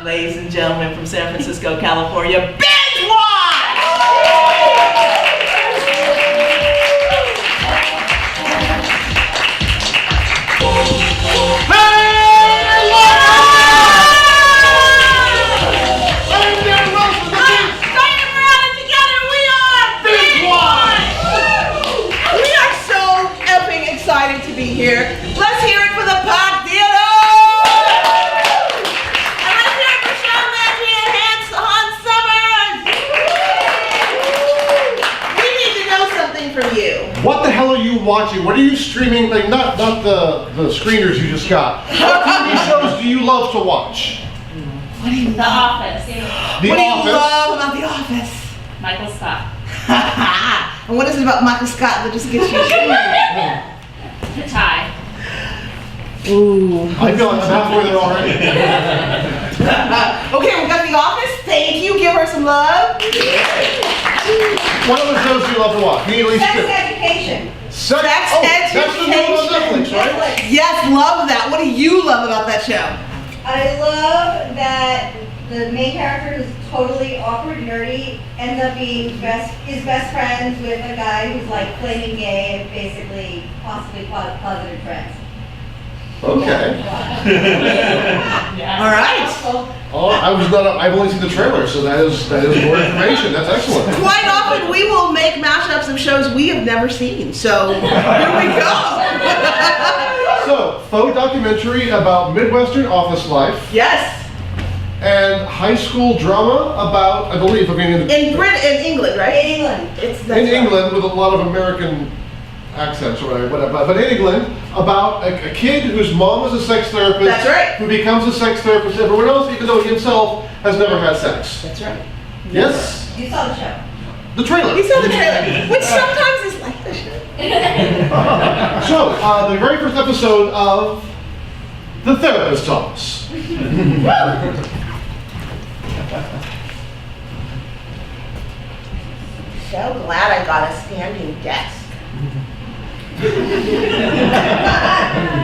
Ladies and gentlemen from San Francisco, California, Bingewatch! Excited to be here. Let's hear it for the Pop Theater! And let's hear it for Sean Landry and Hans Summers! We need to know something from you. What the hell are you watching? What are you streaming? Like, not the screeners you just got. What TV shows do you love to watch? What do you love? The Office. The What do you Office. love about The Office? Michael Scott. And what is it about Michael Scott that just gets you? The tie. Ooh. I feel like I'm halfway there already. Okay, we got The Office. Thank you. Give her some love. What other shows do you love to watch? Me at least Sex two. education. Sex Education. That's the new one on Netflix, right? Yes, love that. What do you love about that show? I love that the main character, who's totally awkward, nerdy, ends up being his best friends with a guy who's like flaming gay and basically possibly positive friends. Okay. All right. Oh, I've only seen the trailer, so that is more information. That's excellent. Quite often we will make mashups of shows we have never seen. So here we go. So, faux documentary about Midwestern office life Yes. and high school drama about, I believe, in In England, right? In England. That's in England with a lot of American accents or whatever, but in England about a kid whose mom is a sex therapist. That's right. Who becomes a sex therapist. Everyone else, even though he himself has never had sex. That's right. Yes? You saw the show. The trailer. You saw the trailer, which sometimes is like the show. So, the very first episode of The Therapist's Office. So glad I got a standing desk.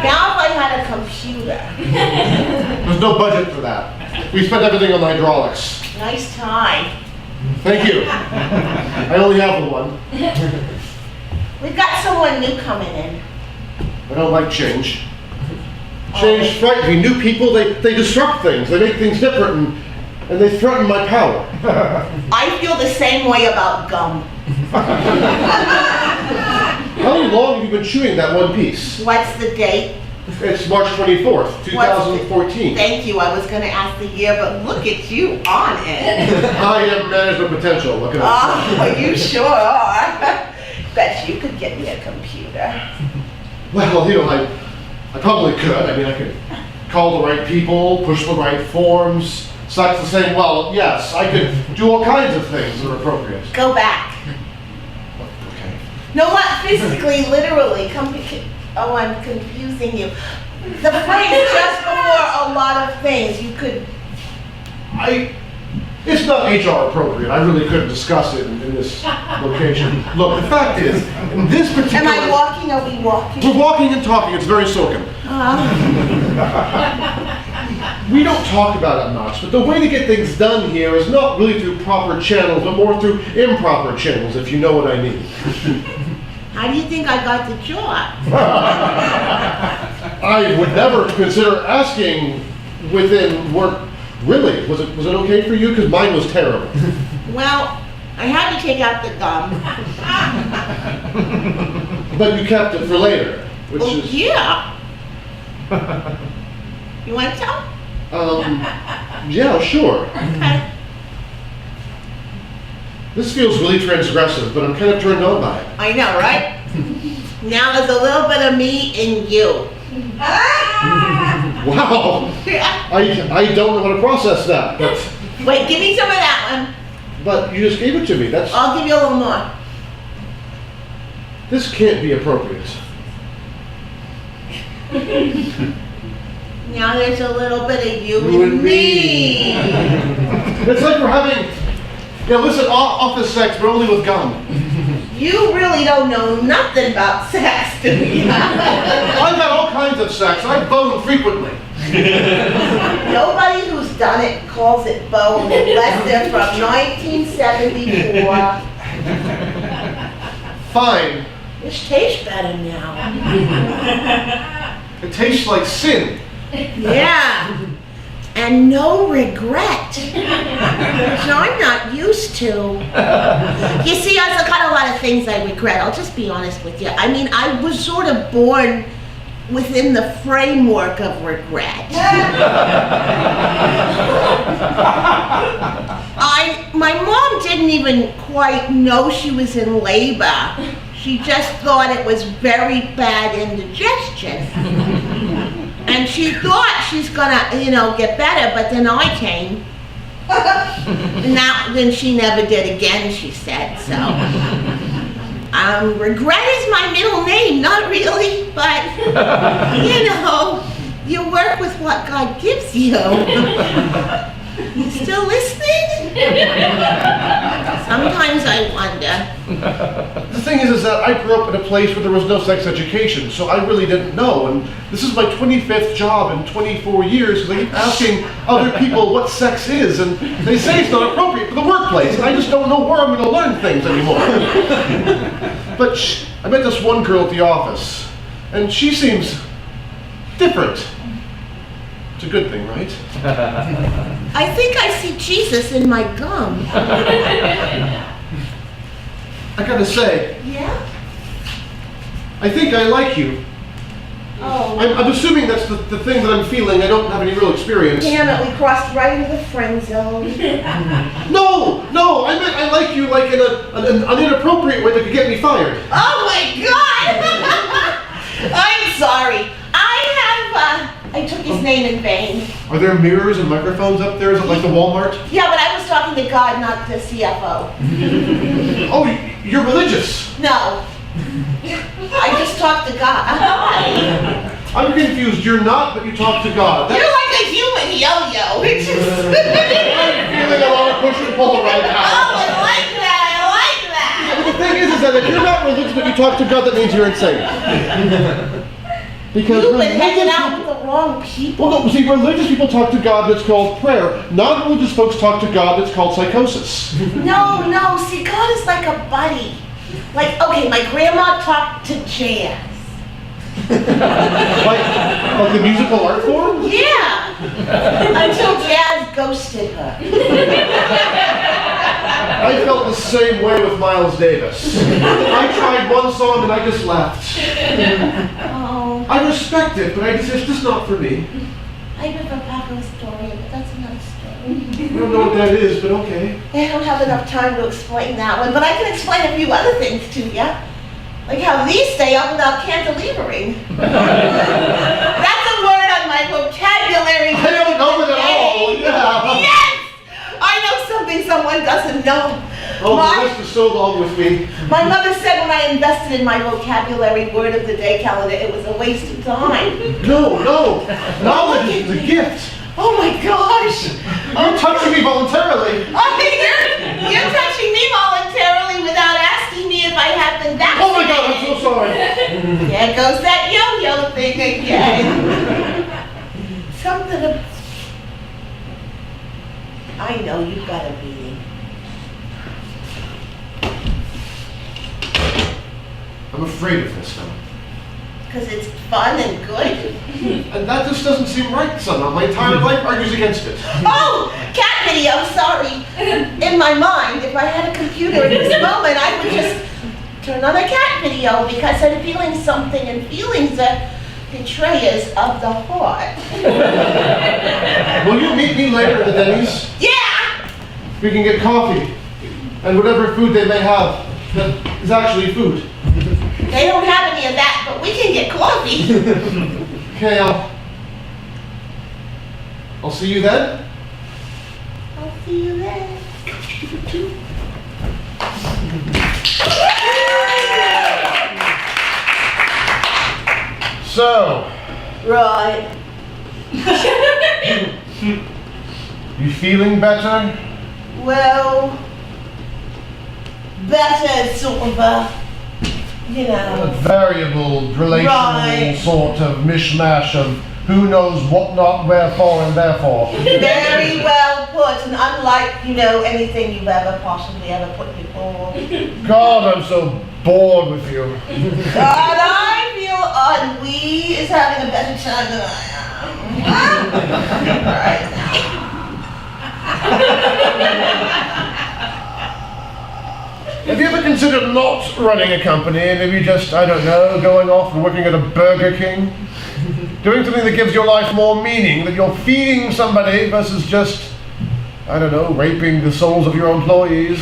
Now if I had a computer. There's no budget for that. We spent everything on the hydraulics. Nice time. Thank you. I only have the one. We've got someone new coming in. I don't like change. Change frightens me. New people, they disrupt things. They make things different and they threaten my power. I feel the same way about gum. How long have you been chewing that one piece? What's the date? It's March 24th, 2014. Thank you. I was going to ask the year, but look at you on it. I have management potential. Look at Oh, you sure are. Bet you could get me a computer. Well, you know, I probably could. I mean, I could call the right people, push the right forms, sex the same. Well, yes, I could do all kinds of things that are appropriate. Go back. Okay. No, not physically, literally. Oh, I'm confusing you. The phrase just before a lot of things, you could... It's not HR appropriate. I really couldn't discuss it in this location. Look, the fact is, in this particular... Am I walking? Are we walking? We're walking and talking. It's very silken. We don't talk about it much, but the way to get things done here is not really through proper channels, but more through improper channels, if you know what I mean. How do you think I got the job? I would never consider asking within work. Really? Was it okay for you? Because mine was terrible. Well, I had to take out the gum. But you kept it for later, which Oh, is... yeah. You want to tell? Yeah, sure. Okay. This feels really transgressive, but I'm kind of turned on by it. I know, right? Now there's a little bit of me in you. Wow! I don't know how to process that, Wait, give me some of that one. but you just gave it to me. I'll give you a little more. This can't be appropriate. Now there's a little bit of you and me. It's like we're having, listen, office sex, but only with gum. You really don't know nothing about sex, do you? I've had all kinds of sex. I bone frequently. Nobody who's done it calls it bone unless they're from 1974. Fine. Which tastes better now. It tastes like sin. Yeah. And no regret. Which I'm not used to. You see, I've got a lot of things I regret. I'll just be honest with you. I mean, I was sort of born within the framework of regret. My mom didn't even quite know she was in labor. She just thought it was very bad indigestion. And she thought she's gonna, get better, but then I came. Then she never did again, she said, so. Regret is my middle name, not really, but, you work with what God gives you. You still listening? Sometimes I wonder. The thing is that I grew up in a place where there was no sex education, so I really didn't know. And this is my 25th job in 24 years, because I keep asking other people what sex is, and they say it's not appropriate for the workplace, and I just don't know where I'm going to learn things anymore. But I met this one girl at the office, and she seems different. It's a good thing, right? I think I see Jesus in my gum. I gotta say, Yeah? I think I like you. Oh. I'm assuming that's the thing that I'm feeling. I don't have any real experience. Damn it, we crossed right into the friend zone. No, I meant I like you like in an inappropriate way that could get me fired. Oh my God! I'm sorry. I took his name in vain. Are there mirrors and microphones up there? Is it like the Walmart? Yeah, but I was talking to God, not the CFO. Oh, you're religious. No. I just talked to God. I'm confused. You're not, but you talk to God. You're like a human yo-yo. It's just... I'm feeling a lot of push and pull right now. Oh, I like that. But the thing is that if you're not religious but you talk to God, that means you're insane. Because You've been hanging religious out people- with the wrong people. Well, no, see, religious people talk to God, that's called prayer. Non-religious folks talk to God, that's called psychosis. No, see, God is like a buddy. Like, okay, my grandma talked to jazz. like the musical art form? Yeah. Until jazz ghosted her. I felt the same way with Miles Davis. I tried one song and I just left. Oh. I respect it, but it's just not for me. I have a popular story, but that's another story. I don't know what that is, but okay. I don't have enough time to explain that one, but I can explain a few other things to you. Like how these stay up without cantilevering. That's a word on my vocabulary. I don't know it at all. Yeah. Yes! I know something someone doesn't know. Oh, the list is so long with me. My mother said when I invested in my vocabulary word of the day calendar, it was a waste of time. No. Knowledge is a gift. Oh my gosh! You're touching me voluntarily. Oh, you're touching me voluntarily without asking me if I have been vaccinated. Oh my God, I'm so sorry. There goes that yo-yo thing again. Something of... I know you've got a meeting. I'm afraid of this now. Because it's fun and good. And that just doesn't seem right somehow. My entire life argues against it. Oh, cat video, sorry. In my mind, if I had a computer at this moment, I would just turn on a cat video because I'm feeling something, and feelings are betrayers of the heart. Will you meet me later at the Denny's? Yeah! We can get coffee and whatever food they may have that is actually food. They don't have any of that, but we can get coffee. Okay, I'll see you then. I'll see you then. So, Right. you feeling better? Well, better sort of a, A variable, relational Right. sort of mishmash of who knows what not, wherefore, and therefore. Very well put, and unlike, anything you've ever possibly ever put before. God, I'm so bored with you. And I feel ennui is having a better time than I am. Right Have you ever considered not running a company, maybe just, I don't know, going off and working at a Burger King? Doing something that gives your life more meaning, that you're feeding somebody versus just, I don't know, raping the souls of your employees.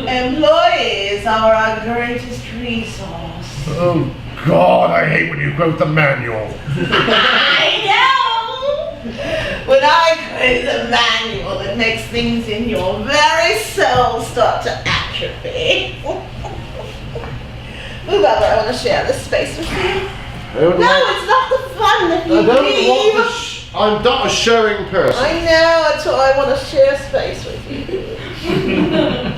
Employees are our greatest resource. Oh God, I hate when you quote the manual. I know! When I create the manual, it makes things in your very soul start to atrophy. Move over, I want to share this space with you. No, it's not the fun if you leave. I'm not a sharing person. I know, that's why I want to share space with you.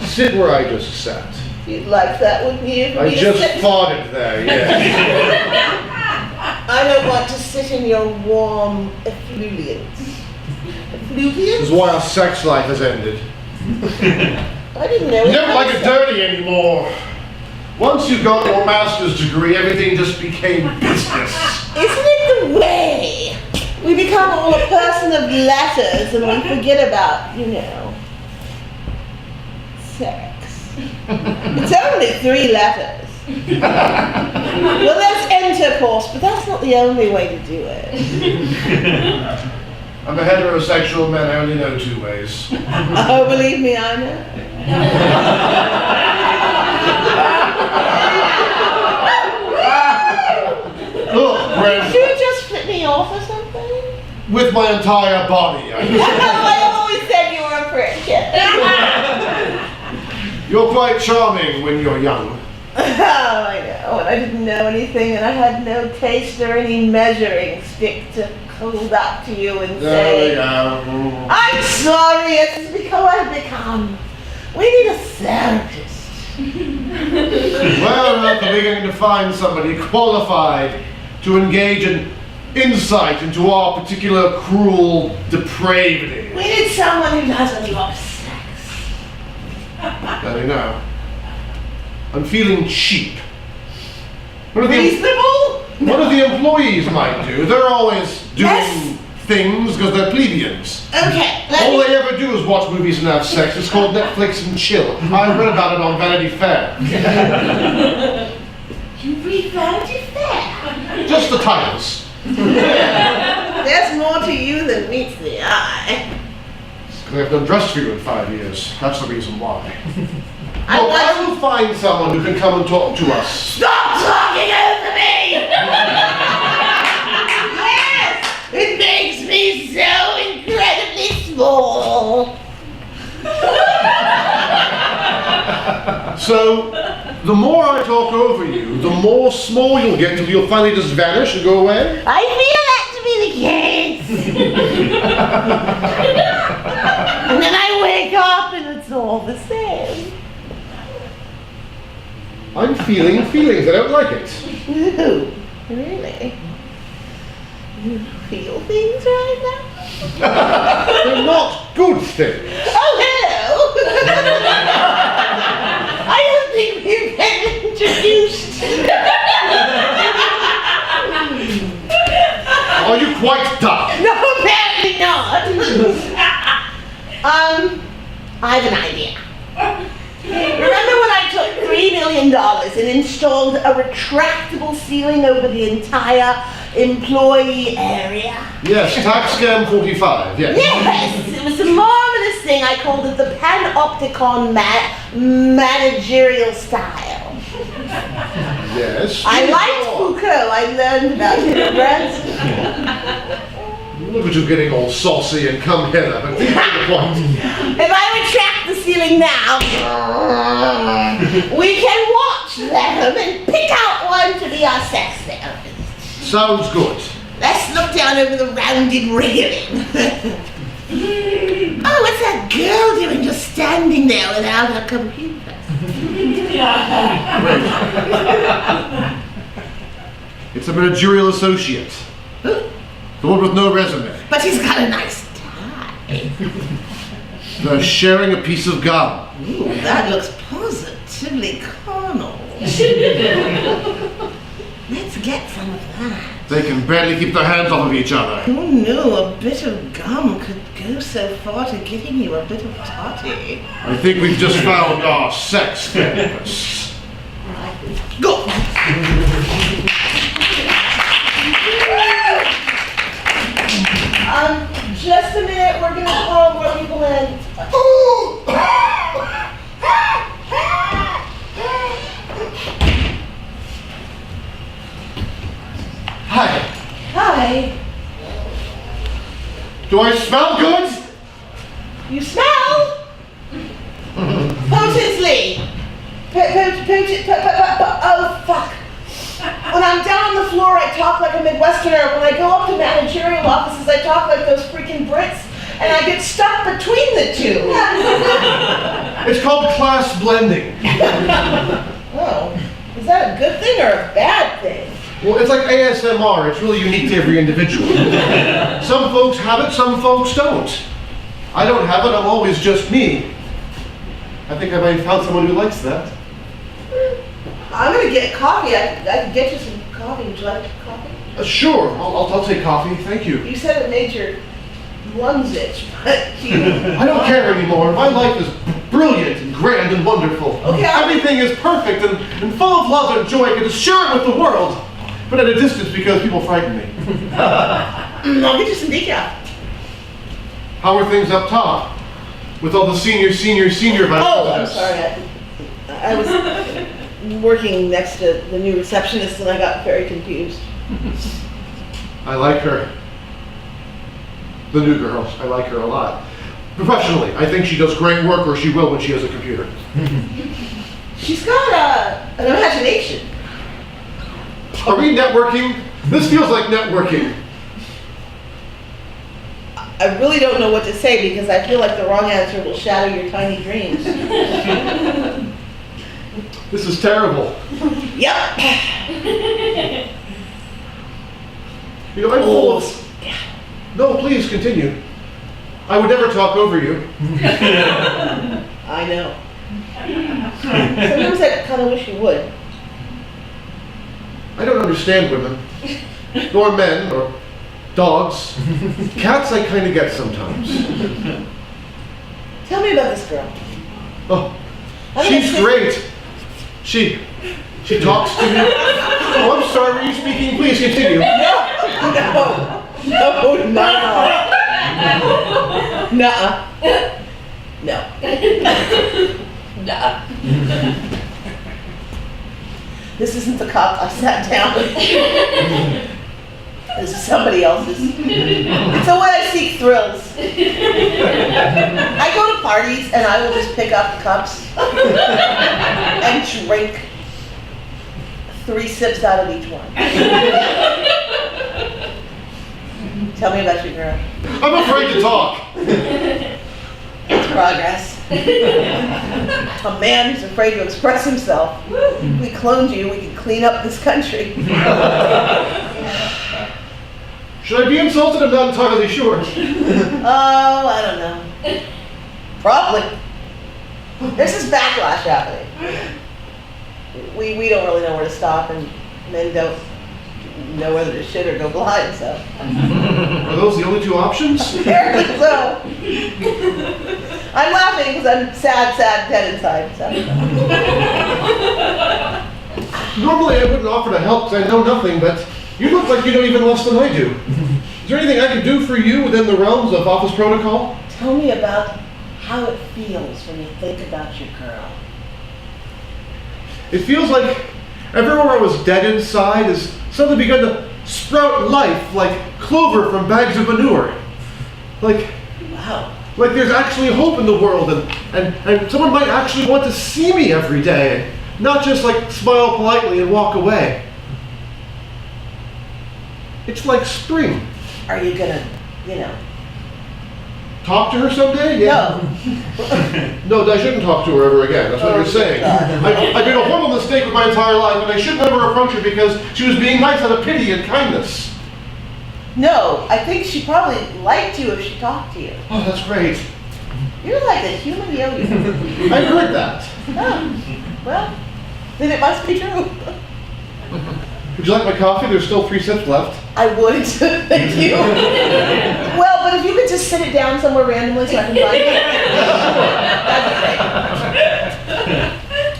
Sit where I just sat. You'd like that, wouldn't you? I just farted there, yes. I don't want to sit in your warm effluviance. Effluviance? This is why our sex life has ended. I didn't know. You don't like it dirty anymore. Once you got your master's degree, everything just became business. Isn't it the way? We become all a person of letters and we forget about, sex. It's only 3 letters. Well, there's intercourse, but that's not the only way to do it. I'm a heterosexual man, I only know 2 ways. Oh, believe me, I know. Look, Brent, Did you just flip me off or something? with my entire body. I always said you were a prick. You're quite charming when you're young. Oh, I know. And I didn't know anything, and I had no taste or any measuring stick to hold up to you and say, I'm sorry, it's because I've become. We need a therapist. Well, we're going to find somebody qualified to engage in insight into our particular cruel depravity. We need someone who doesn't love sex. Let me know. I'm feeling cheap. Reasonable? What do the employees might do? They're always doing things because they're plebeians. Okay, All they ever do is watch movies and have sex. It's called Netflix and chill. I read about it on Vanity Fair. You read Vanity Fair? Just the titles. There's more to you than meets the eye. Because I've done dress for you in 5 years. That's the reason why. I will find someone who can come and talk to us. Stop talking over me! Yes! It makes me so incredibly small. So, the more I talk over you, the more small you'll get until you'll finally just vanish and go away. I feel that to be the case. And then I wake up and it's all the same. I'm feeling feelings. I don't like it. Ooh, really? You feel things right now? They're not good things. Oh, hello! I don't think we've been introduced. Are you quite dumb? No, apparently not. I have an idea. Remember when I took $3 million and installed a retractable ceiling over the entire employee area? Yes, tax scam 45, yes. Yes, it was a marvelous thing. I called it the panopticon managerial style. Yes. I liked Foucault. I learned about him at Branson. Look at you getting all saucy and come hither, but think to the point. If I retract the ceiling now, we can watch them and pick out one to be our sex therapist. Sounds good. Let's look down over the rounded railing. Oh, what's that girl doing just standing there without her computer? It's a managerial associate. The one with no resume. But he's got a nice tie. They're sharing a piece of gum. Ooh, that looks positively carnal. Let's get some of that. They can barely keep their hands off of each other. Who knew a bit of gum could go so far to giving you a bit of toddy? I think we've just found our sex therapist. Go! Just a minute, we're gonna call more people in. Hi. Hi. Do I smell good? You smell? Potently. Oh, fuck. When I'm down on the floor, I talk like a Midwesterner. When I go up to managerial offices, I talk like those freaking Brits, and I get stuck between the two. It's called class blending. Oh, is that a good thing or a bad thing? Well, it's like ASMR. It's really unique to every individual. Some folks have it, some folks don't. I don't have it. I'm always just me. I think I might have found someone who likes that. I'm gonna get coffee. I can get you some coffee. Would you like coffee? Sure. I'll take coffee. Thank you. You said it made your lungs itch, but you... I don't care anymore. My life is brilliant and grand and wonderful. Okay, Everything is perfect and full of love and joy. I can just share it with the world, but at a distance because people frighten me. I'll get you some decaf. How are things up top? With all the senior vice Oh, I'm presidents? sorry. I was working next to the new receptionist and I got very confused. I like her. The new girl. I like her a lot. Professionally, I think she does great work, or she will when she has a computer. She's got an imagination. Are we networking? This feels like networking. I really don't know what to say because I feel like the wrong answer will shatter your tiny dreams. This is terrible. Yep. You know, I'm full of... No, please continue. I would never talk over you. I know. Sometimes I kind of wish you would. I don't understand women, nor men, or dogs. Cats I kind of get sometimes. Tell me about this girl. Oh, I'm she's gonna great. She talks to me. Oh, I'm sorry, were you speaking? Please continue. No, nuh-uh. No. Nuh-uh. This isn't the cup. I sat down. This is somebody else's. It's a way I seek thrills. I go to parties and I will just pick up cups and drink 3 sips out of each one. Tell me about your girl. I'm afraid to talk. It's progress. A man who's afraid to express himself. If we cloned you, we could clean up this country. Should I be insulted? I'm not entirely sure. Oh, I don't know. Probably. There's this backlash happening. We don't really know where to stop, and men don't know whether to shit or go blind, so. Are those the only 2 options? Apparently so. I'm laughing because I'm sad, dead inside, so. Normally I wouldn't offer to help because I know nothing, but you look like you know even less than I do. Is there anything I can do for you within the realms of office protocol? Tell me about how it feels when you think about your girl. It feels like everywhere I was dead inside has suddenly begun to sprout life like clover from bags of manure. Like there's actually hope in the world and someone might actually want to see me every day, not just like smile politely and walk away. It's like spring. Are you gonna, Talk to her someday? Yeah. No. No, I shouldn't talk to her ever again. That's what you're saying. I made a horrible mistake with my entire life, and I should never approach her because she was being nice out of pity and kindness. No, I think she probably liked you if she talked to you. Oh, that's great. You're like a human yo-yo. I heard that. Oh, well, then it must be true. Would you like my coffee? There's still 3 sips left. I would, thank you. Well, but if you could just sit it down somewhere randomly so I can find it. That'd be great.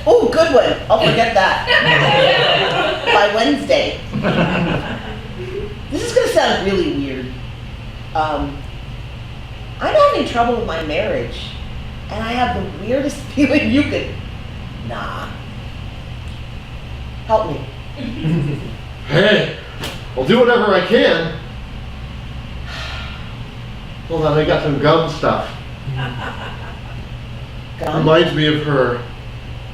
Oh, good one. I'll forget that. By Wednesday. This is going to sound really weird. I'm having trouble with my marriage. And I have the weirdest feeling you could... Nah. Help me. Hey, I'll do whatever I can. Hold on, I got some gum stuff. Gum? Reminds me of her.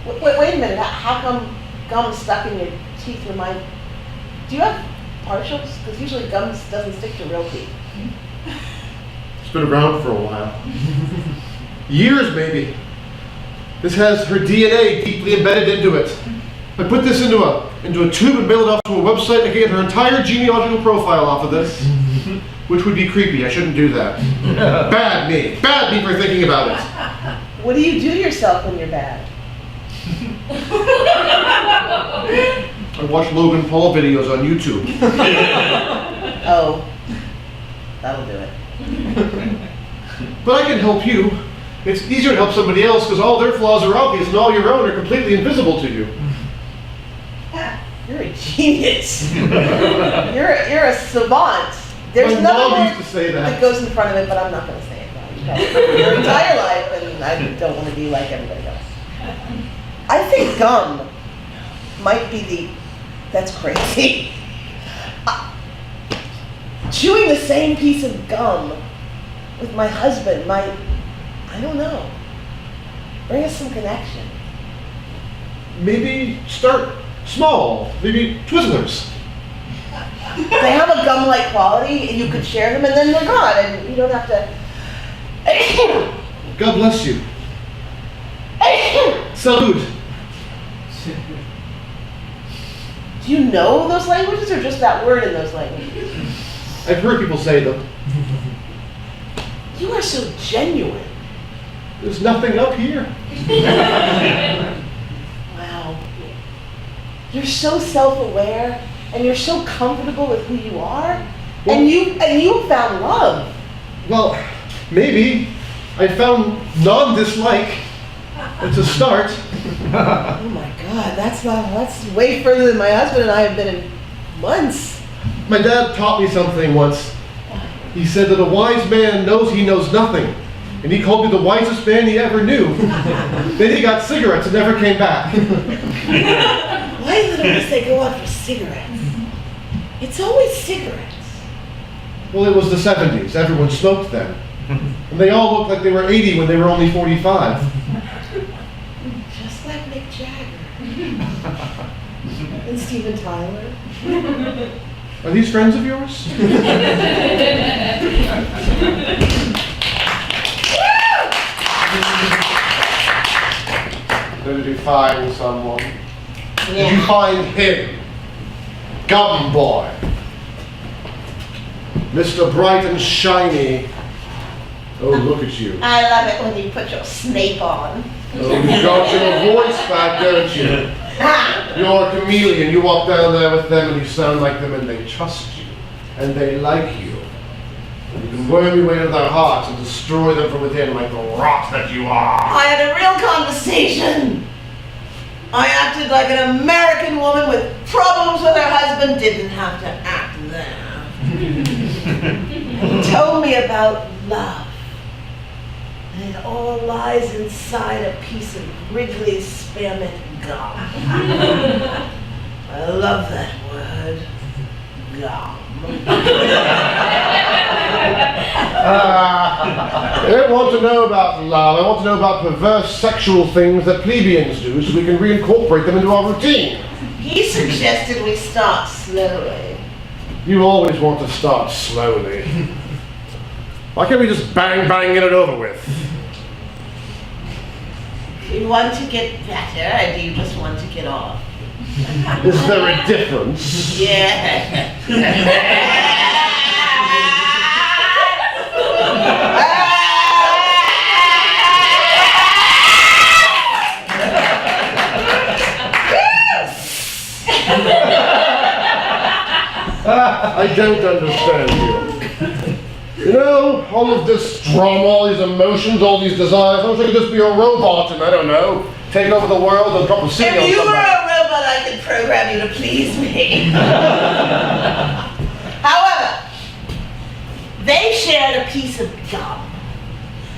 Wait a minute. How come gum stuck in your teeth remind... Do you have partials? Because usually gum doesn't stick to real teeth. It's been around for a while. Years, maybe. This has her DNA deeply embedded into it. I put this into a tube and mailed it off to a website. I could get her entire genealogical profile off of this, which would be creepy. I shouldn't do that. Bad me. Bad me for thinking about it. What do you do to yourself when you're bad? I watch Logan Paul videos on YouTube. Oh, that'll do it. But I can help you. It's easier to help somebody else because all their flaws are obvious and all your own are completely invisible to you. You're a genius. You're a savant. There's My another mom word used to say that. goes in front of it, but I'm not going to say it. Probably. Your entire life, and I don't want to be like everybody else. I think gum might be that's crazy. Chewing the same piece of gum with my husband might, I don't know, bring us some connection. Maybe start small. Maybe Twizzlers. They have a gum-like quality, and you could share them, and then they're gone, and you don't have to. God bless you. Salud. Do you know those languages, or just that word in those languages? I've heard people say them. You are so genuine. There's nothing up here. Wow. You're so self-aware, and you're so comfortable with who you are, Well- and you found love. Well, maybe. I found non-dislike. It's a start. Oh my God, that's way further than my husband and I have been in months. My dad taught me something once. He said that a wise man knows he knows nothing. And he called me the wisest man he ever knew. Then he got cigarettes and never came back. Why is it always they go out for cigarettes? It's always cigarettes. Well, it was the 70s. Everyone smoked then. And they all looked like they were 80 when they were only 45. Just like Mick Jagger. And Steven Tyler. Are these friends of yours? Did you find someone? Did you find him? Gum boy. Mr. Bright and Shiny. Oh, look at you. I love it when you put your Snape on. Oh, you got your voice back, don't you? You're a chameleon. You walk down there with them and you sound like them and they trust you. And they like you. And you can worm your way into their hearts and destroy them from within like the rot that you are. I had a real conversation. I acted like an American woman with problems with her husband, didn't have to act there. He told me about love. And it all lies inside a piece of Wrigley's spearmint gum. I love that word. Gum. I don't want to know about love. I want to know about perverse sexual things that plebeians do so we can reincorporate them into our routine. He suggested we start slowly. You always want to start slowly. Why can't we just bang, get it over with? Do you want to get better, or do you just want to get off? Is there a difference? Yeah. I don't understand you. You know, all of this drama, all these emotions, all these desires, I wish I could just be a robot and, I don't know, take over the world and drop a city on If you were somebody. a robot, I could program you to please me. However, they shared a piece of gum.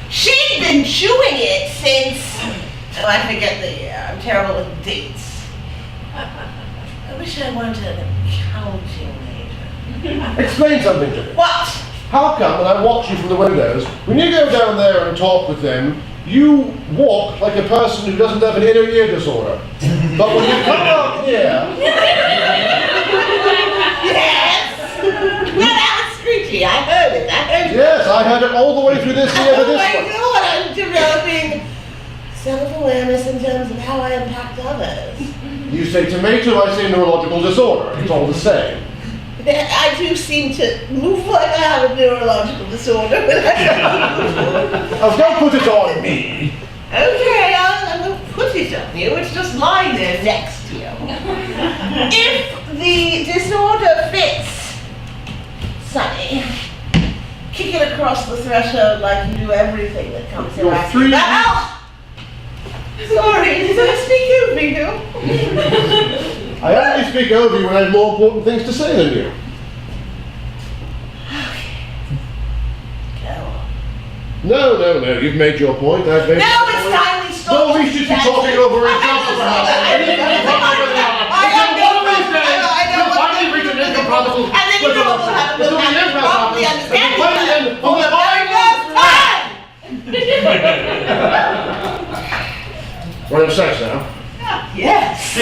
She'd been chewing it since, oh, I forget the year. I'm terrible with dates. I wish I weren't an accounting major. Explain something to me. What? How come when I watch you from the windows, when you go down there and talk with them, you walk like a person who doesn't have an inner ear disorder? But when you come out here, Yes! Well, that was screechy. I heard it. yes, I had it all the way through this ear to Oh this my one. God, I'm developing self-awareness in terms of how I impact others. You say tomato, I say neurological disorder. It's all the same. I do seem to move like I have a neurological disorder. Oh, don't put it on me. Okay, I'm going to put it on you. It's just lying there next to you. If the disorder fits, Sonny, kick it across the threshold like you do everything that comes You're around. three- Ow! Sorry, did I speak over you? I only speak over you when I have more important things to say than you. Go. No, you've made your point. I've made Now my it's point. time we stop. No, we should be talking over each other. And then you know what will happen. We'll have to probably understand each other for the very first time. We're in sex now. Yes.